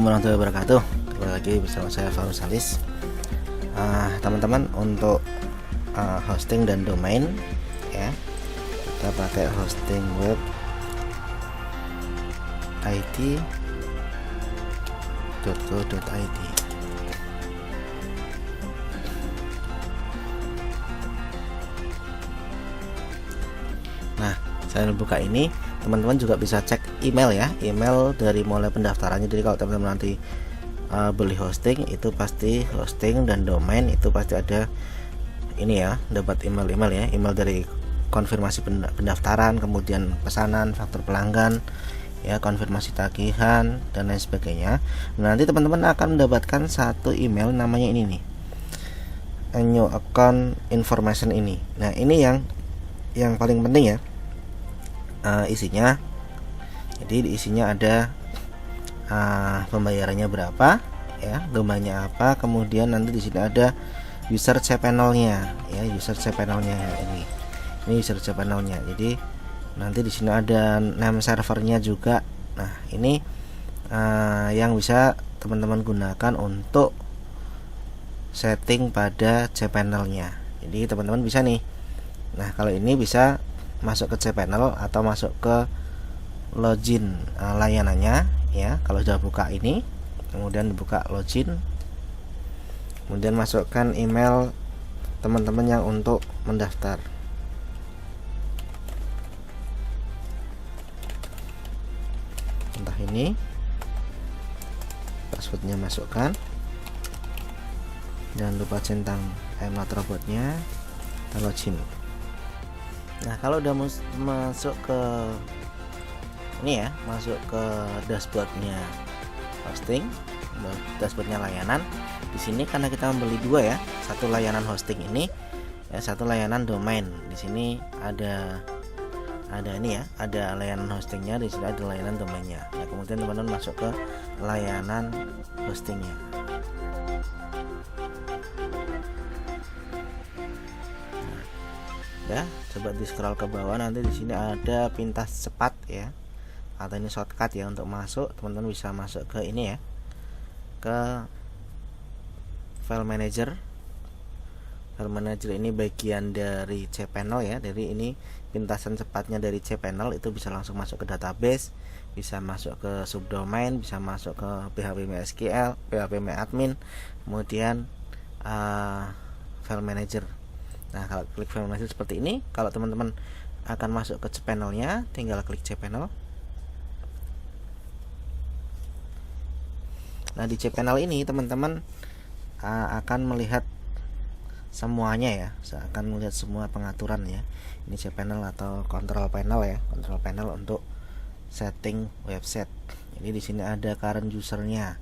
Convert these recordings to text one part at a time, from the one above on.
warahmatullahi wabarakatuh. Kembali lagi bersama saya Farul Salis. Teman-teman, untuk hosting dan domain ya, kita pakai hosting web it.co.id. Nah, saya buka ini, teman-teman juga bisa cek email ya, email dari mulai pendaftarannya. Jadi kalau teman-teman nanti beli hosting, itu pasti hosting dan domain itu pasti ada ini ya, dapat email ya, email dari konfirmasi pendaftaran, kemudian pesanan, faktur pelanggan ya, konfirmasi tagihan dan lain sebagainya. Nanti teman-teman akan mendapatkan satu email namanya ini nih, new account information ini. Nah, ini yang paling penting ya, isinya. Jadi isinya ada pembayarannya berapa ya, domainnya apa, kemudian nanti di sini ada user cPanel-nya ya, user cPanel-nya ini user cPanel-nya. Jadi nanti di sini ada name servernya juga. Nah, ini yang bisa teman-teman gunakan untuk setting pada cPanel-nya. Jadi teman-teman bisa nih. Nah, kalau ini bisa masuk ke cPanel atau masuk ke login layanannya ya. Kalau sudah buka ini, kemudian buka login, kemudian masukkan email teman-teman yang untuk mendaftar. Entah ini, passwordnya masukkan, jangan lupa centang I'm not robotnya, kita login. Nah, kalau udah masuk ke ini ya, masuk ke dashboardnya hosting, dashboardnya layanan. Di sini karena kita membeli dua ya, satu layanan hosting ini ya, satu layanan domain. Di sini ada ini ya, ada layanan hostingnya, di sini ada layanan domainnya. Nah, kemudian teman-teman masuk ke layanan hostingnya. Ya, coba di scroll ke bawah, nanti di sini ada pintas cepat ya, atau ini shortcut ya untuk masuk. Teman-teman bisa masuk ke ini ya, ke file manager. File manager ini bagian dari cPanel ya, jadi ini pintasan cepatnya dari cPanel, itu bisa langsung masuk ke database, bisa masuk ke subdomain, bisa masuk ke PHP MySQL, PHP MyAdmin, kemudian file manager. Nah, kalau klik file manager seperti ini, kalau teman-teman akan masuk ke cPanel-nya, tinggal klik cPanel. Nah, di cPanel ini teman-teman akan melihat semuanya ya, akan melihat semua pengaturan ya. Ini cPanel atau control panel ya, control panel untuk setting website. Jadi di sini ada current usernya,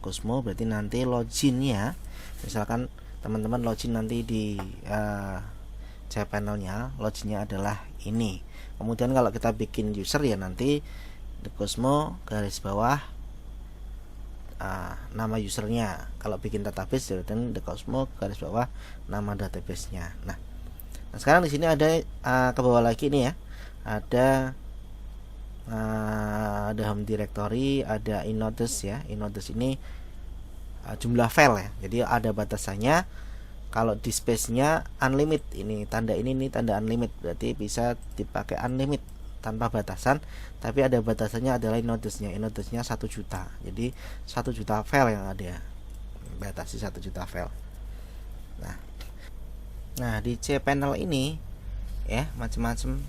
Cosmo, berarti nanti loginnya, misalkan teman-teman login nanti di cPanel-nya, loginnya adalah ini. Kemudian kalau kita bikin user ya, nanti Cosmo garis bawah nama usernya. Kalau bikin database ya, dan Cosmo garis bawah nama database-nya. Nah, sekarang di sini ada ke bawah lagi nih ya, ada home directory, ada inodes ya. Inodes ini jumlah file ya, jadi ada batasannya. Kalau di space-nya unlimited, ini tanda tanda unlimited, berarti bisa dipakai unlimited tanpa batasan. Tapi ada batasannya adalah inodesnya 1 juta. Jadi 1 juta file yang ada, batasi 1 juta file. Nah, di cPanel ini ya, macam-macam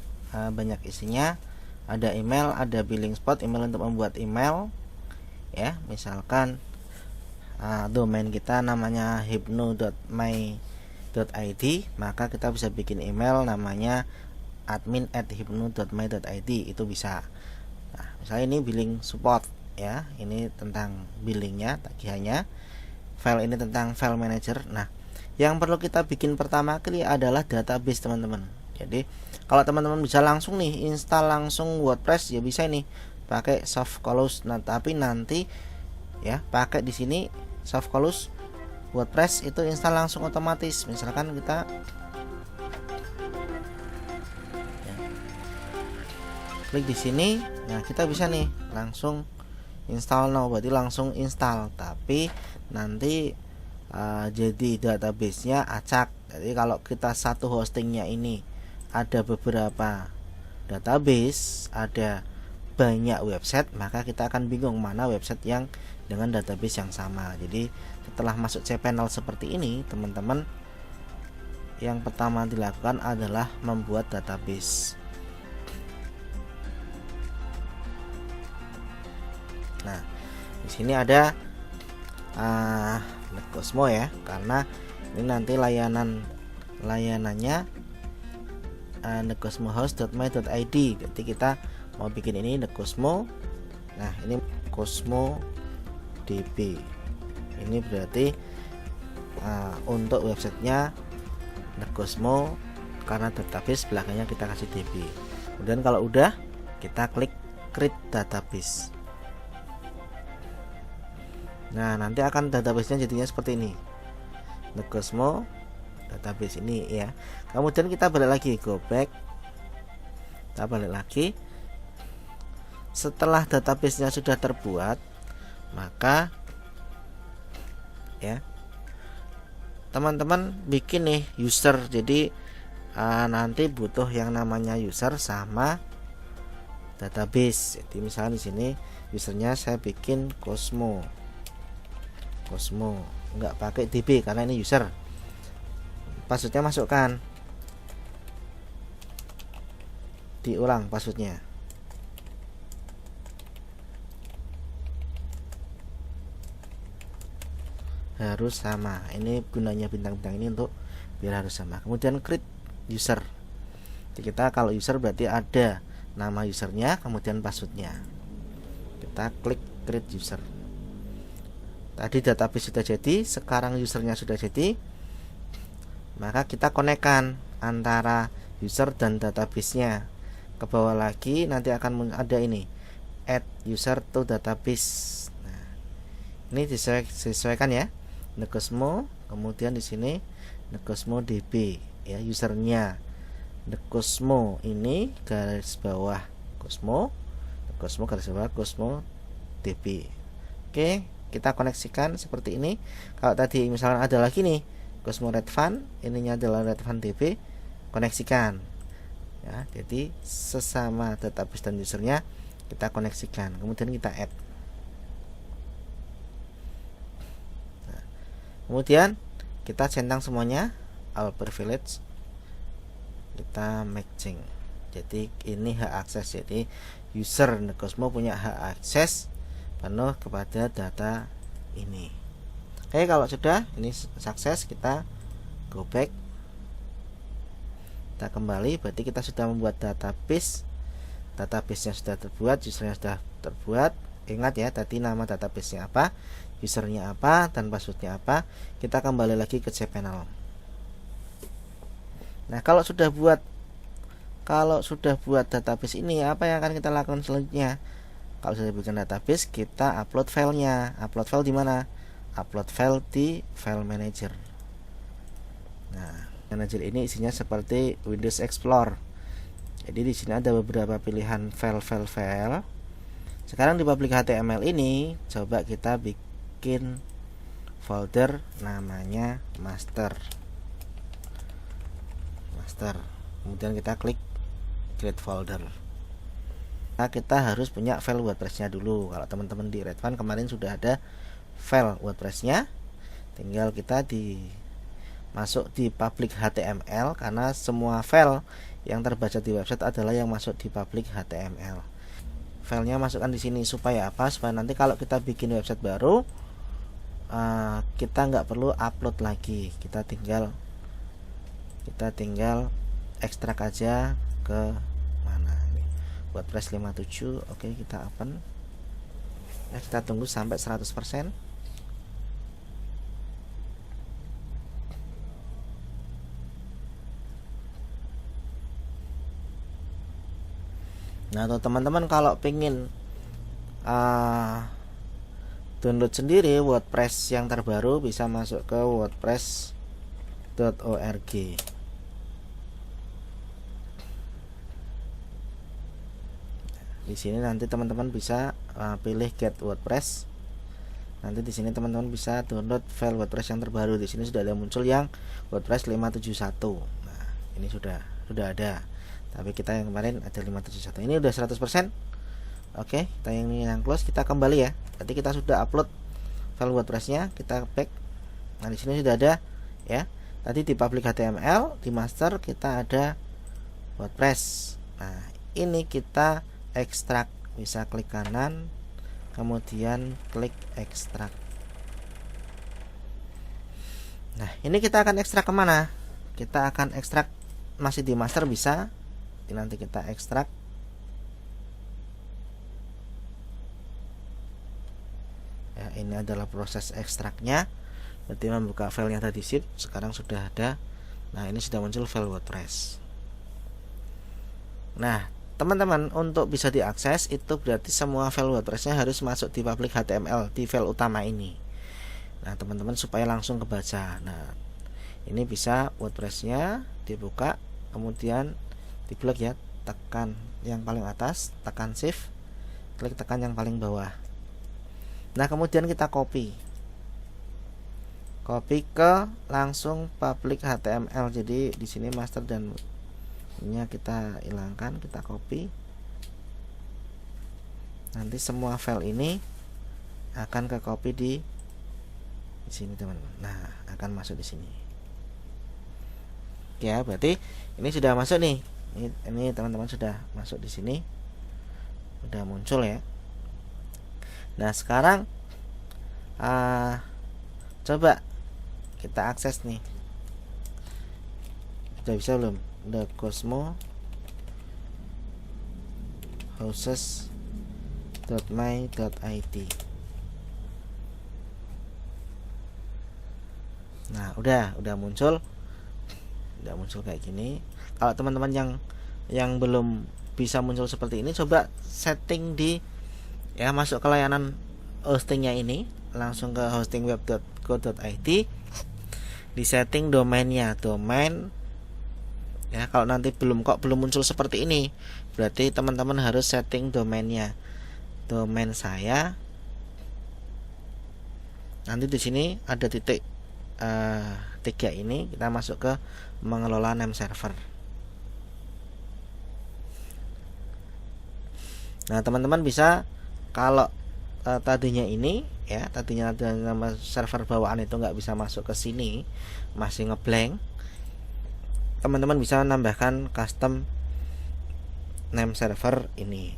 banyak isinya. Ada email, ada billing spot, email untuk membuat email ya. Misalkan domain kita namanya hypno.my.id, maka kita bisa bikin email namanya admin@hypno.my.id, itu bisa. Nah, misalnya ini billing support ya, ini tentang billingnya, tagihannya. File ini tentang file manager. Nah, yang perlu kita bikin pertama kali adalah database teman-teman. Jadi kalau teman-teman bisa langsung nih install langsung WordPress ya, bisa nih pakai Softcolors. Nah, tapi nanti ya pakai di sini Softcolors WordPress itu install langsung otomatis. Misalkan kita klik di sini, nah kita bisa nih langsung install now berarti langsung install, tapi nanti jadi databasenya acak. Jadi kalau kita satu hostingnya ini ada beberapa database, ada banyak website, maka kita akan bingung mana website yang dengan database yang sama. Jadi setelah masuk cPanel seperti ini, teman-teman, yang pertama dilakukan adalah membuat database. Nah, di sini ada Netcosmo ya, karena ini nanti layanannya netcosmohost.my.id. Jadi kita mau bikin ini Netcosmo. Nah, ini Cosmo DB. Ini berarti untuk websitenya Netcosmo, karena database belakangnya kita kasih DB. Kemudian kalau udah, kita klik create database. Nah, nanti akan databasenya jadinya seperti ini, Netcosmo database ini ya. Kemudian kita balik lagi, go back, kita balik lagi. Setelah databasenya sudah terbuat, maka ya teman-teman bikin nih user. Jadi nanti butuh yang namanya user sama database. Jadi misalnya di sini usernya saya bikin Cosmo, nggak pakai DB karena ini user. Passwordnya masukkan, diulang passwordnya. Harus sama. Ini gunanya bintang-bintang ini untuk biar harus sama. Kemudian create user. Jadi kita kalau user berarti ada nama usernya, kemudian passwordnya. Kita klik create user. Tadi database sudah jadi, sekarang usernya sudah jadi, maka kita konekkan antara user dan database-nya. Ke bawah lagi nanti akan ada ini, add user to database. Nah, ini disesuaikan ya, Netcosmo, kemudian di sini Netcosmo DB ya, usernya Netcosmo ini garis bawah Cosmo, Netcosmo garis bawah Cosmo DB. Oke, kita koneksikan seperti ini. Kalau tadi misalnya ada lagi nih Cosmo Redfan, ininya adalah Redfan DB, koneksikan ya. Jadi sesama database dan usernya kita koneksikan, kemudian kita add. Nah, kemudian kita centang semuanya, all privilege, kita matching. Jadi ini hak akses. Jadi user Netcosmo punya hak akses penuh kepada data ini. Oke, kalau sudah ini sukses, kita go back, kita kembali. Berarti kita sudah membuat database. Database-nya sudah terbuat, usernya sudah terbuat. Ingat ya, tadi nama database-nya apa, usernya apa, dan passwordnya apa. Kita kembali lagi ke cPanel. Nah, kalau sudah buat database ini, apa yang akan kita lakukan selanjutnya? Kalau sudah bikin database, kita upload filenya. Upload file di mana? Upload file di file manager. Nah, manager ini isinya seperti Windows Explorer. Jadi di sini ada beberapa pilihan file. Sekarang di public HTML ini, coba kita bikin folder namanya master. Kemudian kita klik create folder. Nah, kita harus punya file WordPress-nya dulu. Kalau teman-teman di Redfan kemarin sudah ada file WordPress-nya, tinggal kita masuk di public HTML, karena semua file yang terbaca di website adalah yang masuk di public HTML. Filenya masukkan di sini supaya apa? Supaya nanti kalau kita bikin website baru, kita nggak perlu upload lagi. Kita tinggal ekstrak aja ke WordPress 57. Oke, kita open. Nah, kita tunggu sampai 100%. Nah, atau teman-teman kalau pengen download sendiri WordPress yang terbaru, bisa masuk ke wordpress.org. Di sini nanti teman-teman bisa pilih get WordPress. Nanti di sini teman-teman bisa download file WordPress yang terbaru. Di sini sudah ada muncul yang WordPress 571. Nah, ini sudah ada. Tapi kita yang kemarin ada 571. Ini udah 100%. Oke, kita yang close, kita kembali ya. Berarti kita sudah upload file WordPress-nya, kita back. Nah, di sini sudah ada ya. Tadi di public HTML, di master kita ada WordPress. Nah, ini kita ekstrak, bisa klik kanan kemudian klik ekstrak. Nah, ini kita akan ekstrak kemana? Kita akan ekstrak masih di master bisa. Nanti kita ekstrak. Ya, ini adalah proses ekstraknya. Berarti membuka filenya tadi zip, sekarang sudah ada. Nah, ini sudah muncul file WordPress. Nah, teman-teman, untuk bisa diakses itu berarti semua file WordPress-nya harus masuk di public HTML di file utama ini. Nah, teman-teman, supaya langsung kebaca. Nah, ini bisa WordPress-nya dibuka, kemudian di blok ya, tekan yang paling atas, tekan shift, klik tekan yang paling bawah. Nah, kemudian kita copy ke langsung public HTML. Jadi di sini master dan ini kita hilangkan, kita copy. Nanti semua file ini akan ke copy di sini, teman-teman. Nah, akan masuk di sini. Ya, berarti ini sudah masuk nih. Ini teman-teman sudah masuk di sini. Udah muncul ya. Nah, sekarang coba kita akses nih. Sudah bisa belum? The Cosmo houses.my.it. Nah, udah muncul. Udah muncul kayak gini. Kalau teman-teman yang belum bisa muncul seperti ini, coba setting di ya, masuk ke layanan hostingnya ini, langsung ke hostingweb.co.id, di setting domainnya, domain ya. Kalau nanti belum muncul seperti ini, berarti teman-teman harus setting domainnya. Domain saya nanti di sini ada titik 3 ini, kita masuk ke mengelola name server. Nah, teman-teman bisa, kalau tadinya ini ya, tadinya ada nama server bawaan itu nggak bisa masuk ke sini, masih ngeblank, teman-teman bisa menambahkan custom name server ini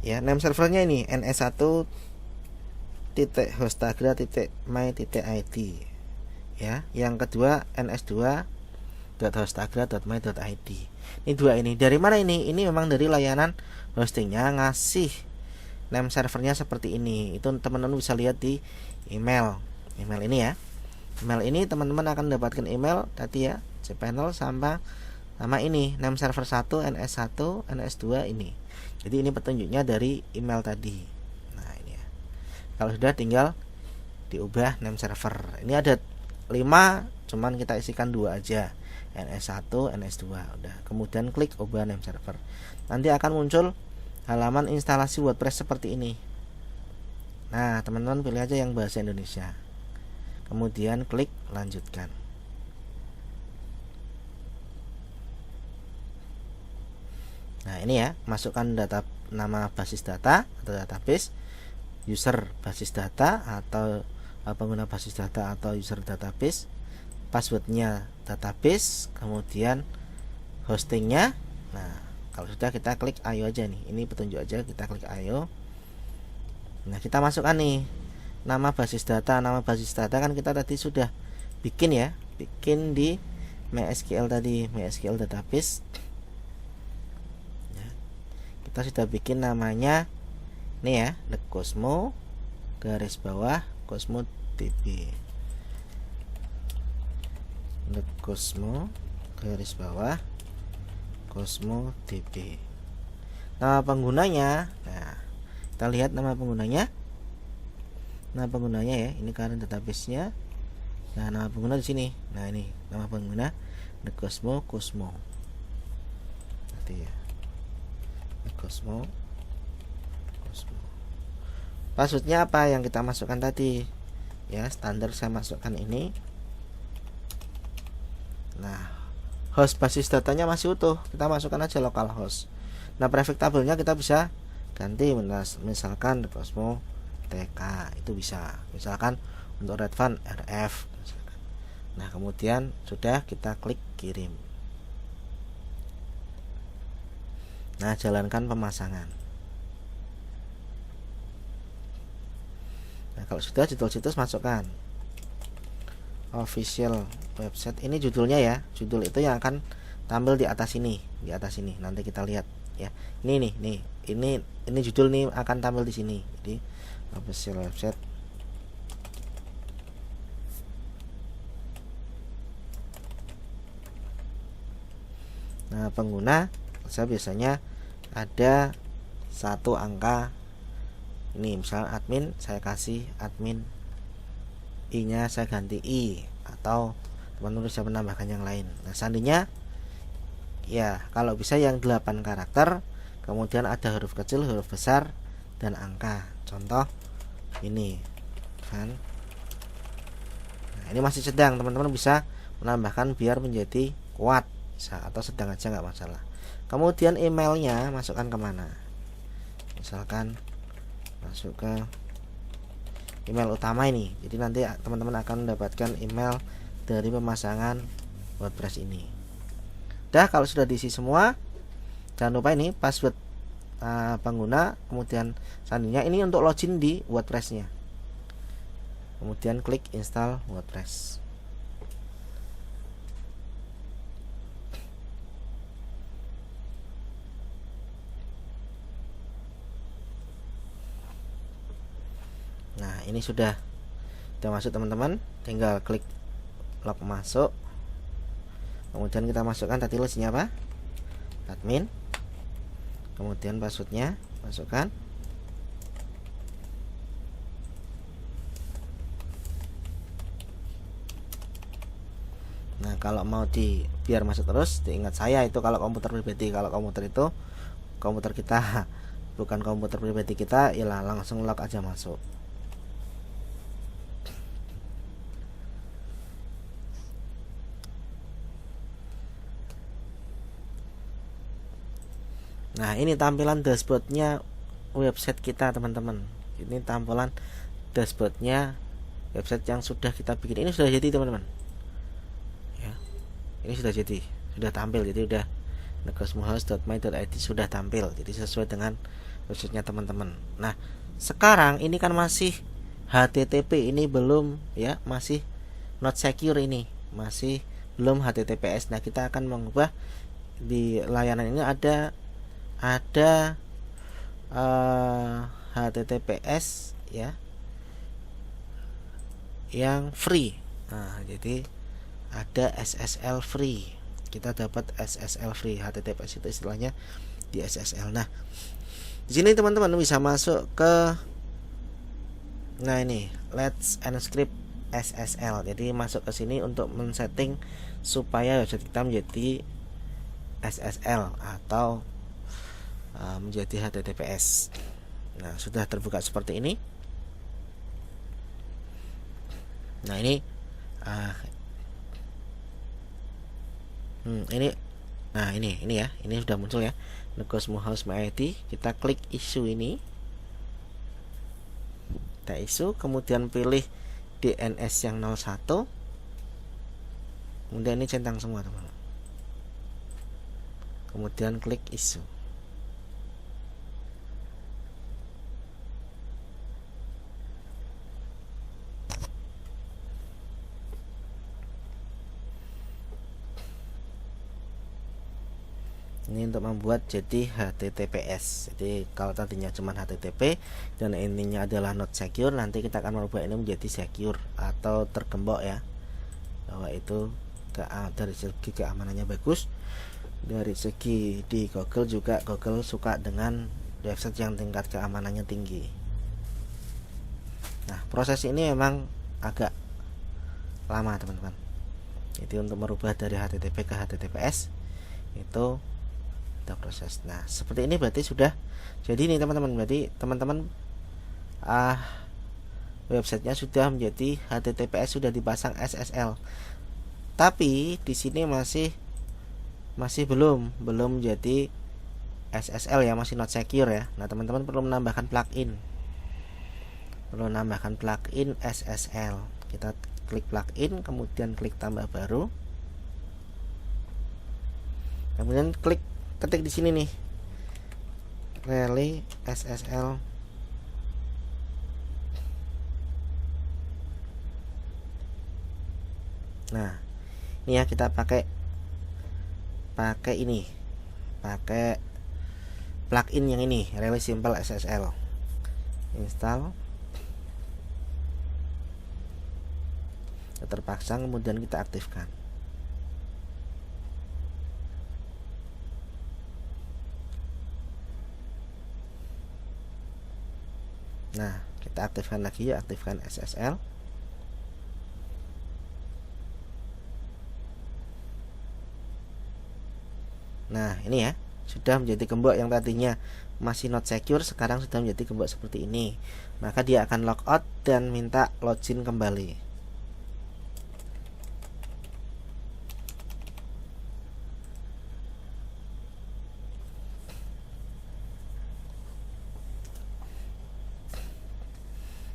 ya. Name servernya ini ns1.hostagra.my.id ya. Yang kedua ns2.hostagra.my.id. Ini dua ini. Dari mana ini? Ini memang dari layanan hostingnya ngasih name servernya seperti ini. Itu teman-teman bisa lihat di email ini ya. Email ini teman-teman akan mendapatkan email tadi ya, cPanel sama ini name server 1, ns1, ns2 ini. Jadi ini petunjuknya dari email tadi. Nah, ini ya. Kalau sudah tinggal diubah name server. Ini ada 5, cuman kita isikan 2 aja. ns1, ns2 udah. Kemudian klik ubah name server. Nanti akan muncul halaman instalasi WordPress seperti ini. Nah, teman-teman pilih aja yang bahasa Indonesia. Kemudian klik lanjutkan. Nah, ini ya, masukkan data, nama basis data atau database, user basis data atau pengguna basis data atau user database, passwordnya database, kemudian hostingnya. Nah, kalau sudah kita klik ayo aja nih. Ini petunjuk aja, kita klik ayo. Nah, kita masukkan nih nama basis data. Nama basis data kan kita tadi sudah bikin ya, bikin di MySQL tadi, MySQL database. Kita sudah bikin namanya ini ya, The Cosmo Cosmo DB. The Cosmo Cosmo DB. Nama penggunanya, nah kita lihat nama penggunanya. Nama penggunanya ya, ini karena database-nya. Nah, nama pengguna di sini. Nah, ini nama pengguna The Cosmo. Nanti ya. The Cosmo Passwordnya apa yang kita masukkan tadi ya, standar saya masukkan ini. Nah, host basis datanya masih utuh, kita masukkan aja localhost. Nah, prefix tabelnya kita bisa ganti, misalkan Cosmo TK itu bisa, misalkan untuk Redfan RF misalkan. Nah, kemudian sudah kita klik kirim. Nah, jalankan pemasangan. Nah, kalau sudah judul situs masukkan official website, ini judulnya ya, judul itu yang akan tampil di atas ini, nanti kita lihat ya. Ini judul nih akan tampil di sini. Jadi official website. Nah, pengguna saya biasanya ada satu angka. Ini misalnya admin, saya kasih admin, i nya saya ganti i, atau teman-teman bisa menambahkan yang lain. Nah, sandinya ya kalau bisa yang 8 karakter, kemudian ada huruf kecil, huruf besar, dan angka. Contoh ini kan. Nah, ini masih sedang, teman-teman bisa menambahkan biar menjadi kuat bisa, atau sedang aja nggak masalah. Kemudian emailnya masukkan kemana, misalkan masuk ke email utama ini. Jadi nanti teman-teman akan mendapatkan email dari pemasangan WordPress ini. Dah, kalau sudah diisi semua, jangan lupa ini password pengguna, kemudian sandinya. Ini untuk login di WordPress-nya. Kemudian klik install WordPress. Nah, ini sudah masuk teman-teman, tinggal klik log masuk. Kemudian kita masukkan tadi login apa, admin, kemudian passwordnya masukkan. Nah, kalau mau biar masuk terus, diingat saya itu kalau komputer pribadi. Kalau komputer itu komputer kita bukan komputer pribadi kita, ya langsung log aja masuk. Nah, ini tampilan dashboardnya website kita, teman-teman. Ini tampilan dashboardnya website yang sudah kita bikin. Ini sudah jadi, teman-teman ya. Ini sudah jadi, sudah tampil. Jadi udah negosmohouse.my.id sudah tampil. Jadi sesuai dengan websitenya teman-teman. Nah, sekarang ini kan masih HTTP, ini belum ya, masih not secure, ini masih belum HTTPS. Nah, kita akan mengubah di layanan ini ada HTTPS ya yang free. Nah, jadi ada SSL free. Kita dapat SSL free. HTTPS itu istilahnya di SSL. Nah, di sini teman-teman bisa masuk ke, nah ini Let's Encrypt SSL. Jadi masuk ke sini untuk men-setting supaya website kita menjadi SSL atau menjadi HTTPS. Nah, sudah terbuka seperti ini. Nah, ini ini ya, ini sudah muncul ya, negosmohouse.my.id. Kita klik isu ini, kita isu, kemudian pilih DNS yang 01, kemudian ini centang semua, teman-teman. Kemudian klik isu. Ini untuk membuat jadi HTTPS. Jadi kalau tadinya cuma HTTP dan intinya adalah not secure, nanti kita akan merubah ini menjadi secure atau tergembok ya, bahwa itu dari segi keamanannya bagus. Dari segi di Google juga, Google suka dengan website yang tingkat keamanannya tinggi. Nah, proses ini memang agak lama, teman-teman. Jadi untuk merubah dari HTTP ke HTTPS itu proses. Nah, seperti ini berarti sudah jadi nih, teman-teman. Berarti teman-teman websitenya sudah menjadi HTTPS, sudah dipasang SSL. Tapi di sini masih belum jadi SSL ya, masih not secure ya. Nah, teman-teman perlu menambahkan plugin. SSL. Kita klik plugin, kemudian klik tambah baru. Kemudian ketik di sini nih. Relay SSL. Nah, ini ya, kita pakai plugin yang ini, Relay Simple SSL. Install. Terpasang, kemudian kita aktifkan. Nah, kita aktifkan lagi ya, aktifkan SSL. Nah, ini ya, sudah menjadi gembok yang tadinya masih not secure, sekarang sudah menjadi gembok seperti ini. Maka dia akan logout dan minta login kembali.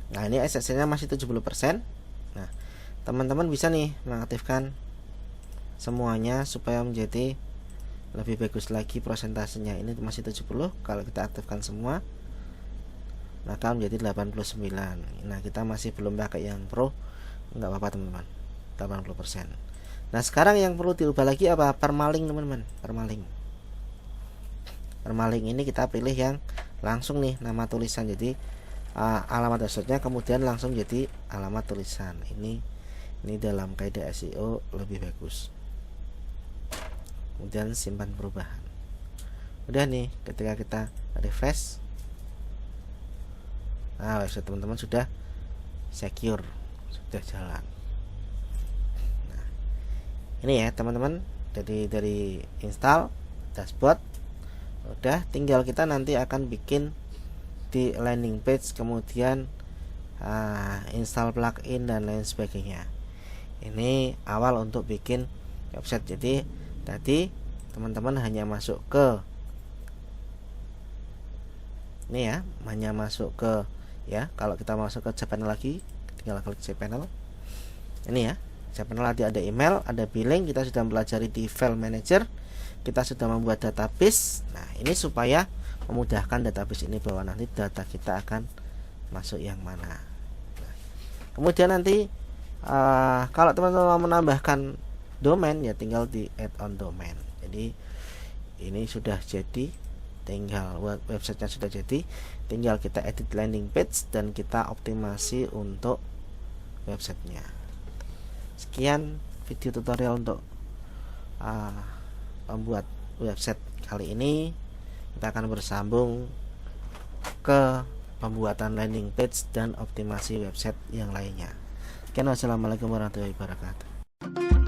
Nah, ini SSL-nya masih 70%. Nah, teman-teman bisa nih mengaktifkan semuanya supaya menjadi lebih bagus lagi prosentasenya. Ini masih 70, kalau kita aktifkan semua maka menjadi 89. Nah, kita masih belum pakai yang pro, nggak apa-apa teman-teman, 80%. Nah, sekarang yang perlu diubah lagi apa? Permaling teman-teman. Permaling ini kita pilih yang langsung nih nama tulisan, jadi alamat dashboardnya kemudian langsung jadi alamat tulisan. Ini dalam kaidah SEO lebih bagus. Kemudian simpan perubahan. Udah nih, ketika kita refresh, nah, website teman-teman sudah secure, sudah jalan. Nah, ini ya teman-teman, dari install dashboard, udah tinggal kita nanti akan bikin di landing page, kemudian install plugin dan lain sebagainya. Ini awal untuk bikin website. Jadi tadi teman-teman hanya masuk ke ini ya, hanya masuk ke ya, kalau kita masuk ke cPanel lagi, tinggal klik cPanel. Ini ya, cPanel nanti ada email, ada billing, kita sudah mempelajari di file manager, kita sudah membuat database. Nah, ini supaya memudahkan database ini bahwa nanti data kita akan masuk yang mana. Nah, kemudian nanti kalau teman-teman mau menambahkan domain ya tinggal di add on domain. Jadi ini sudah jadi, tinggal websitenya sudah jadi, tinggal kita edit landing page dan kita optimasi untuk websitenya. Sekian video tutorial untuk membuat website kali ini. Kita akan bersambung ke pembuatan landing page dan optimasi website yang lainnya. Sekian, wassalamualaikum warahmatullahi wabarakatuh.